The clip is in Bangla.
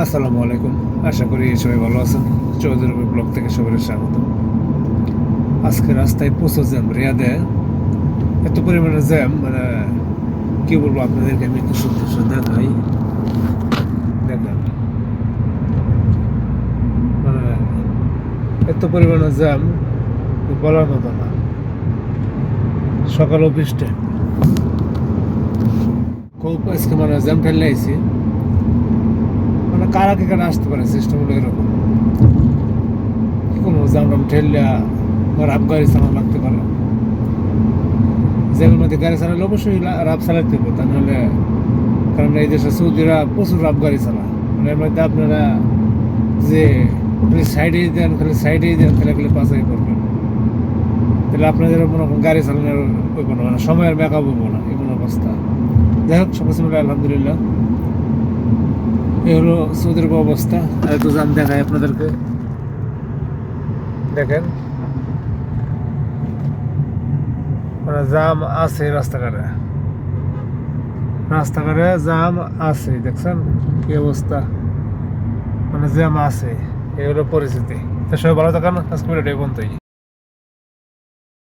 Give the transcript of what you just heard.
আসসালামু আলাইকুম। আশা করি সবাই ভালো আছেন। চৌধুরী ব্লগ থেকে সবাই স্বাগত। আজকে রাস্তায় প্রচুর জ্যাম রিয়াদে। এত পরিমাণে জ্যাম মানে কি বলবো আপনাদেরকে, আমি একটু সৌন্দর্য দেখাই। দেখেন মানে এত পরিমাণে জ্যাম বলার মতো না। সকাল অফিস টাইম খুব আজকে মানে জ্যাম ঠেলে আইছি। মানে কারা কে কারা আসতে পারে সিস্টেম হলো এরকম। কি কোনো জ্যাম ঠেললে রাব গাড়ি চালানো লাগতে পারে। জ্যামের মধ্যে গাড়ি চালালে অবশ্যই রাব চালাতে হবে, তা নাহলে, কারণ এই দেশে সৌদিরা প্রচুর রাব গাড়ি চালায়। মানে এর মধ্যে আপনারা যে খালি সাইডেই দেন, খালি সাইডেই দেন, খালি খালি পাশাই করবেন, তাহলে আপনাদের মনে করেন গাড়ি চালানোর হইব না, মানে সময়ের ব্যাকআপ হইব না, এমন অবস্থা। যাই হোক, সব মিলে আলহামদুলিল্লাহ। এই হলো সৌদির অবস্থা। আর একটু জাম দেখায় আপনাদেরকে, দেখেন মানে জাম আছে রাস্তাঘাটে, রাস্তাঘাটে জাম আছে, দেখছেন কি অবস্থা, মানে জ্যাম আছে। এই হলো পরিস্থিতি। তো সবাই ভালো থাকেন, আজকে ভিডিওটা এই পর্যন্তই।